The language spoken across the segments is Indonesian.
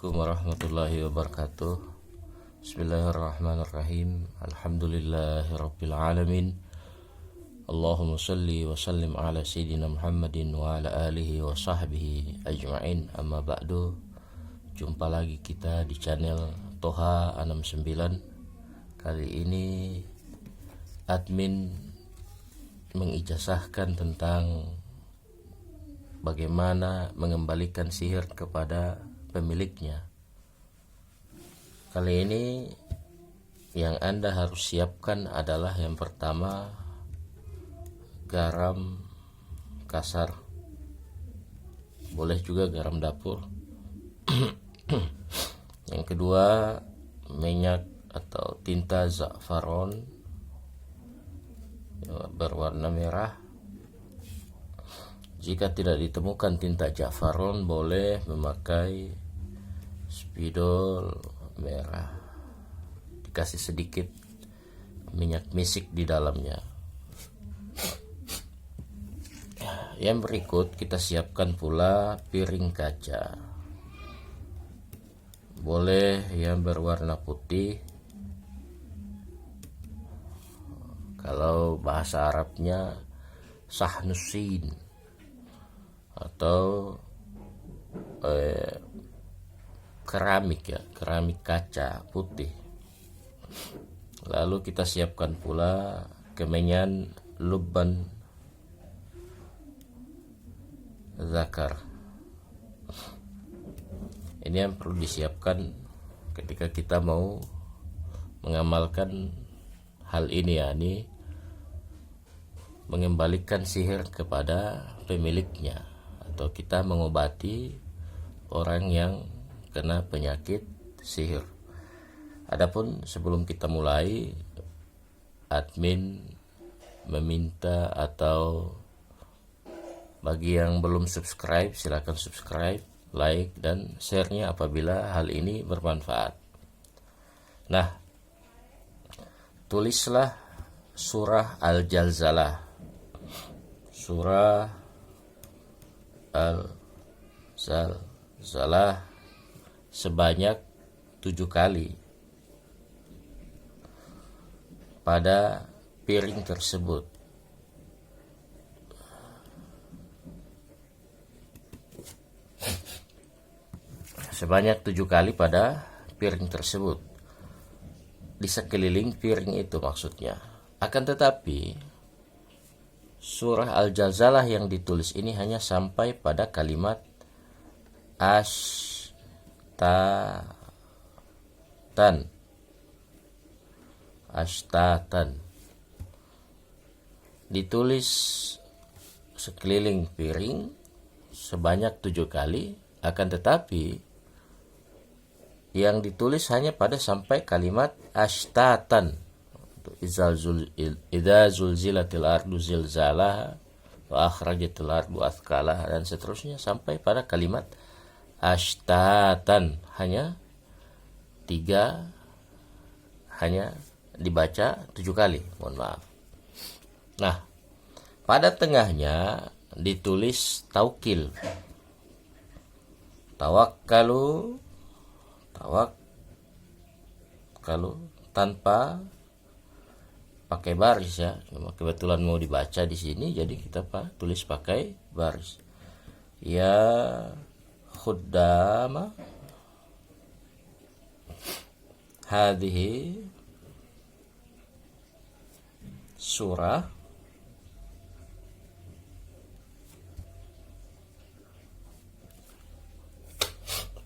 Assalamualaikum warahmatullahi wabarakatuh. Bismillahirrahmanirrahim. Alhamdulillahirabbil alamin. Allahumma shalli wa sallim ala sayyidina Muhammadin wa ala alihi wa sahbihi ajma'in. Amma ba'du. Jumpa lagi kita di channel Toha 69. Kali ini admin mengijazahkan tentang bagaimana mengembalikan sihir kepada pemiliknya. Kali ini yang Anda harus siapkan adalah yang pertama garam kasar, boleh juga garam dapur. Yang kedua minyak atau tinta za'faron berwarna merah. Jika tidak ditemukan tinta za'faron, boleh memakai spidol merah, dikasih sedikit minyak misik di dalamnya. Yang berikut kita siapkan pula piring kaca, boleh yang berwarna putih, kalau bahasa Arabnya sahnusin, atau keramik kaca putih. Lalu kita siapkan pula kemenyan lubban zakar. Ini yang perlu disiapkan ketika kita mau mengamalkan hal ini, yakni mengembalikan sihir kepada pemiliknya, atau kita mengobati orang yang kena penyakit sihir. Adapun sebelum kita mulai, admin meminta, atau bagi yang belum subscribe, silakan subscribe, like, dan share-nya apabila hal ini bermanfaat. Nah, tulislah surah Al-Zalzalah. Surah Al-Zalzalah sebanyak 7 kali pada piring tersebut. Sebanyak 7 kali pada piring tersebut, di sekeliling piring itu maksudnya. Akan tetapi surah Al-Zalzalah yang ditulis ini hanya sampai pada kalimat Ashtatan. Ditulis sekeliling piring sebanyak 7 kali, akan tetapi yang ditulis hanya pada sampai kalimat ashtatan. Idza zulzilatil ardu zilzalaha wa akhrajatil ardu athqalaha, dan seterusnya sampai pada kalimat ashtatan. Hanya dibaca 7 kali, mohon maaf. Nah, pada tengahnya ditulis taukil. Tawakkalu tanpa pakai baris ya. Cuma kebetulan mau dibaca di sini, jadi kita tulis pakai baris. Ya khuddama hadhihi surah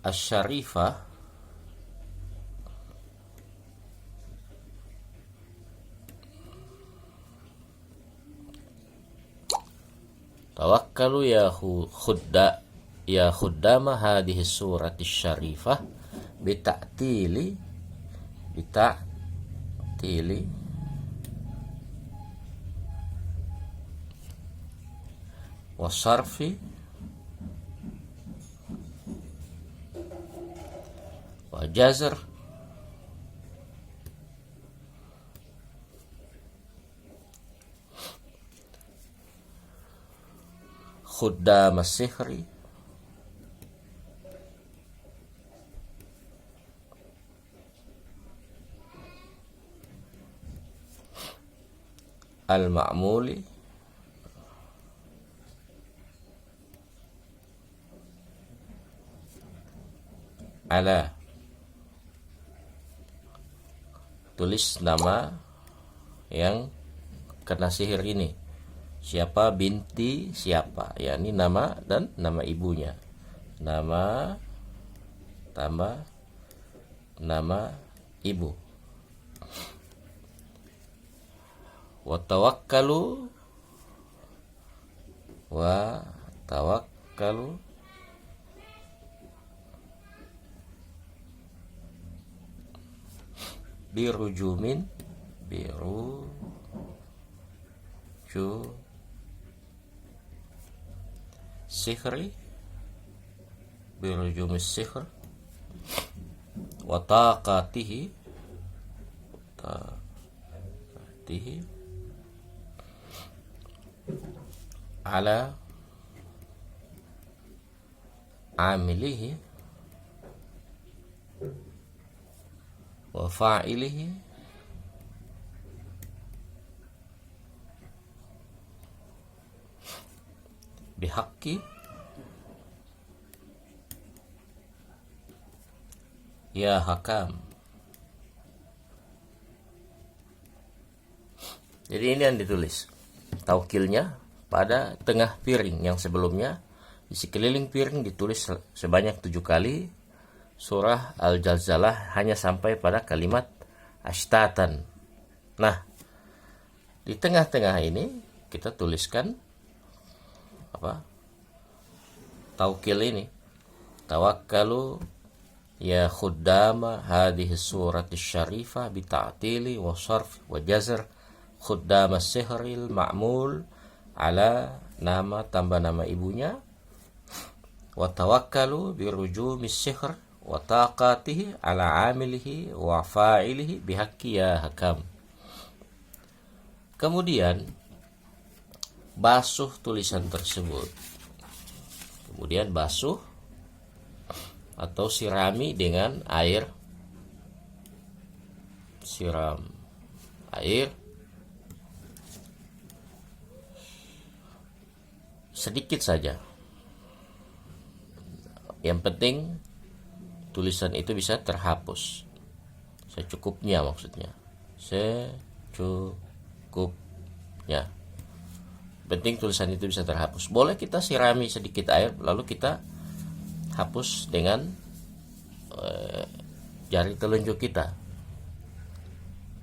asy-syarifah tawakkalu ya khuddama hadhihi surati syarifah bita'tili wasarfi wa jazr khuddam as-sihri al-ma'muli ala. Tulis nama yang kena sihir ini. Siapa binti siapa, yakni nama dan nama ibunya. Nama tambah nama ibu. Wa tawakkalu birujumin sihri birujumis sihr wa taqatihi ala amilihi wa fa'ilihi bihaqqi ya hakam. Jadi ini yang ditulis taukilnya pada tengah piring. Yang sebelumnya di sekeliling piring ditulis sebanyak 7 kali surah Al-Zalzalah, hanya sampai pada kalimat ashtatan. Nah, di tengah-tengah ini kita tuliskan taukil ini. Tawakkalu ya khuddama hadhihi surati syarifah bita'tili wa sarf wa jazr khuddama sihril ma'mul ala nama tambah nama ibunya wa tawakkalu birujumis sihr wa taqatihi ala amilihi wa fa'ilihi bihaqqi ya hakam. Kemudian basuh tulisan tersebut. Kemudian basuh atau sirami dengan air. Siram air sedikit saja. Yang penting tulisan itu bisa terhapus secukupnya, maksudnya secukupnya. Penting tulisan itu bisa terhapus. Boleh kita sirami sedikit air lalu kita hapus dengan jari telunjuk kita.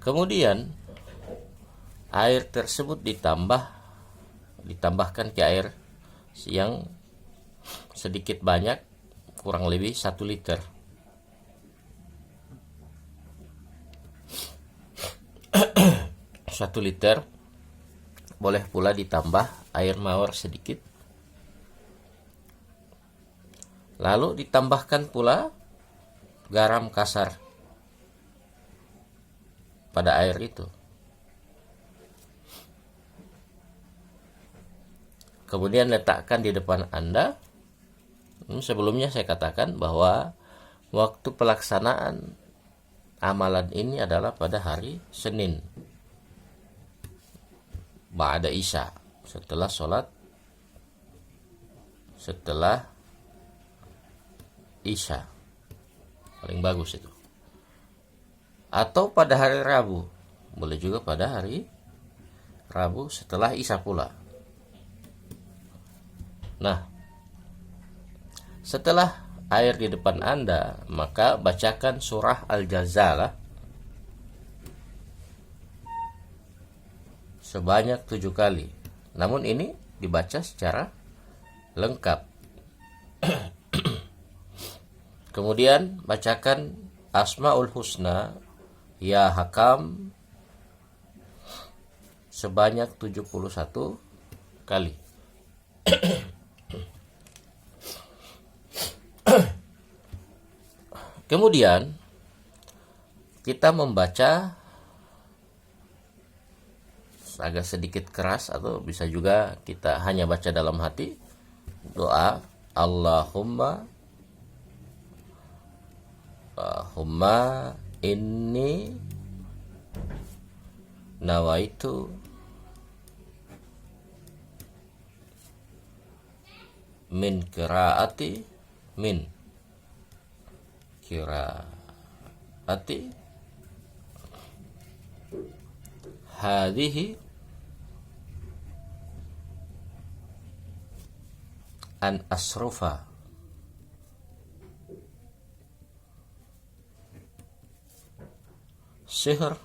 Kemudian air tersebut ditambahkan ke air yang sedikit banyak, kurang lebih 1 liter. Satu liter. Boleh pula ditambah air mawar sedikit. Lalu ditambahkan pula garam kasar pada air itu. Kemudian letakkan di depan Anda. Sebelumnya saya katakan bahwa waktu pelaksanaan amalan ini adalah pada hari Senin ba'da Isya, setelah Isya. Paling bagus itu. Atau pada hari Rabu. Boleh juga pada hari Rabu setelah Isya pula. Nah, setelah air di depan Anda, maka bacakan surah Al-Zalzalah sebanyak 7 kali. Namun ini dibaca secara lengkap. Kemudian bacakan Asmaul Husna ya Hakam sebanyak 71 kali. Kemudian kita membaca agak sedikit keras, atau bisa juga kita hanya baca dalam hati doa Allahumma inni nawaitu min qiraati, min qiraati hadhihi an asrufa sihr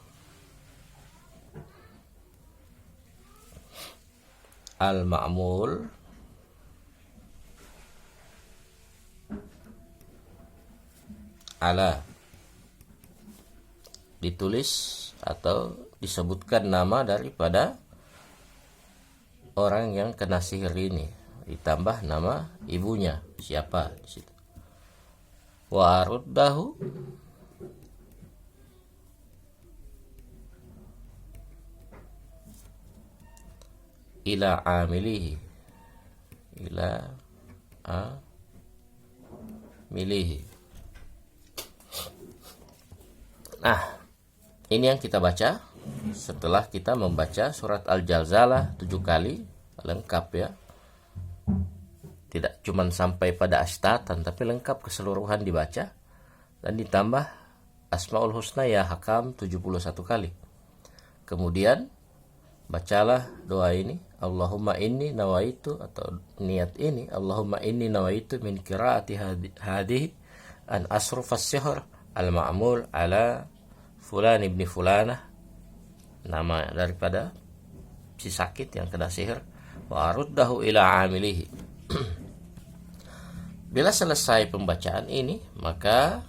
al-ma'mul ala, ditulis atau disebutkan nama daripada orang yang kena sihir ini, ditambah nama ibunya siapa di situ. Wa aruddahu ila amilihi, ila amilihi. Nah, ini yang kita baca setelah kita membaca surat Al-Zalzalah 7 kali, lengkap ya. Tidak cuma sampai pada astatan, tapi lengkap keseluruhan dibaca. Dan ditambah Asmaul Husna ya Hakam 71 kali. Kemudian bacalah doa ini, Allahumma inni nawaitu, atau niat ini, Allahumma inni nawaitu min qiraati hadhihi an asrufas sihr al-ma'mul ala fulan ibni fulanah, nama daripada si sakit yang kena sihir, wa aruddahu ila amilihi. Bila selesai pembacaan ini, maka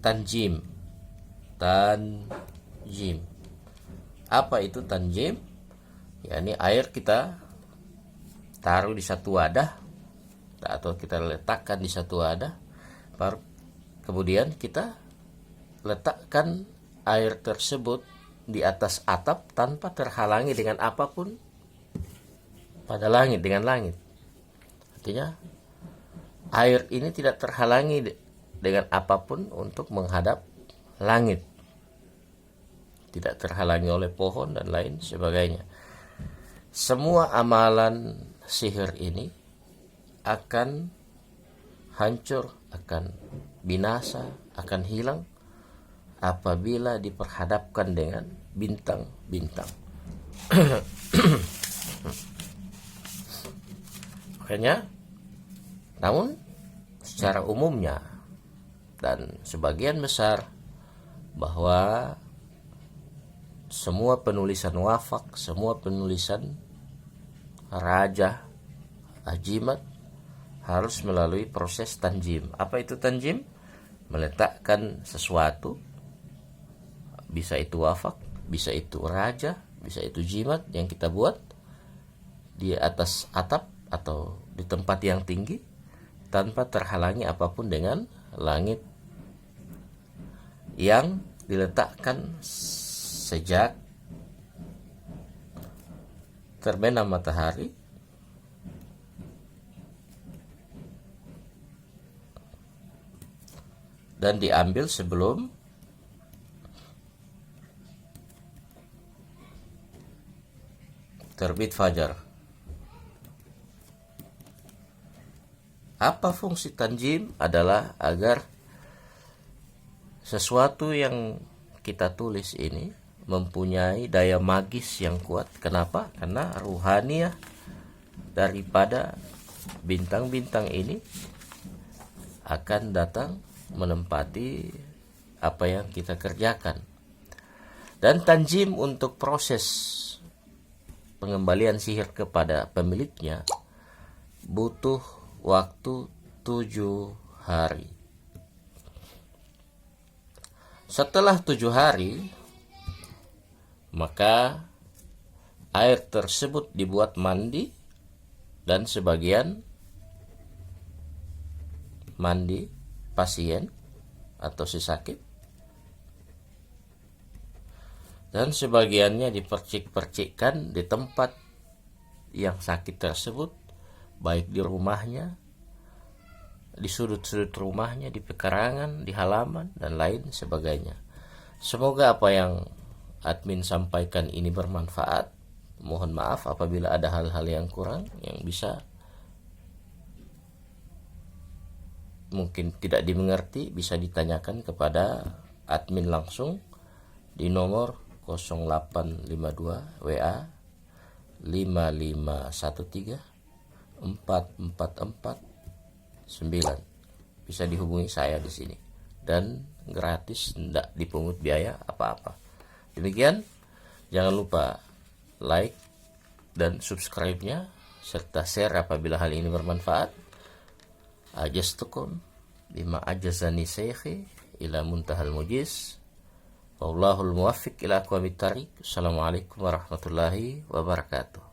tanjim. Apa itu tanjim? yakni air kita taruh di satu wadah atau kita letakkan di satu wadah, baru kemudian kita letakkan air tersebut di atas atap tanpa terhalangi dengan apapun pada langit, dengan langit. Artinya air ini tidak terhalangi dengan apapun untuk menghadap langit, tidak terhalangi oleh pohon dan lain sebagainya. Semua amalan sihir ini akan hancur, akan binasa, akan hilang apabila diperhadapkan dengan bintang-bintang. Makanya, namun secara umumnya dan sebagian besar bahwa semua penulisan wafak, semua penulisan raja, ajimat harus melalui proses tanjim. Apa itu tanjim? Meletakkan sesuatu, bisa itu wafak, bisa itu raja, bisa itu jimat yang kita buat di atas atap atau di tempat yang tinggi tanpa terhalangi apapun dengan langit yang diletakkan sejak terbenam matahari dan diambil sebelum terbit fajar. Apa fungsi tanjim? Adalah agar sesuatu yang kita tulis ini mempunyai daya magis yang kuat. Kenapa? Karena ruhaniyah daripada bintang-bintang ini akan datang menempati apa yang kita kerjakan. Dan tanjim untuk proses pengembalian sihir kepada pemiliknya butuh waktu 7 hari. Setelah 7 hari, maka air tersebut dibuat mandi dan sebagian mandi pasien atau si sakit dan sebagiannya dipercik-percikkan di tempat yang sakit tersebut, baik di rumahnya, di sudut-sudut rumahnya, di pekarangan, di halaman, dan lain sebagainya. Semoga apa yang admin sampaikan ini bermanfaat. Mohon maaf apabila ada hal-hal yang kurang yang bisa mungkin tidak dimengerti, bisa ditanyakan kepada admin langsung di nomor 0852 WA 5513 4449. Bisa dihubungi saya di sini dan gratis, tidak dipungut biaya apa-apa. Demikian, jangan lupa like dan subscribe-nya serta share apabila hal ini bermanfaat. Ajastukum bima ajazani syekhi ila muntahal mujiz. Wallahul muwaffiq ila aqwamit thariq. Assalamualaikum warahmatullahi wabarakatuh.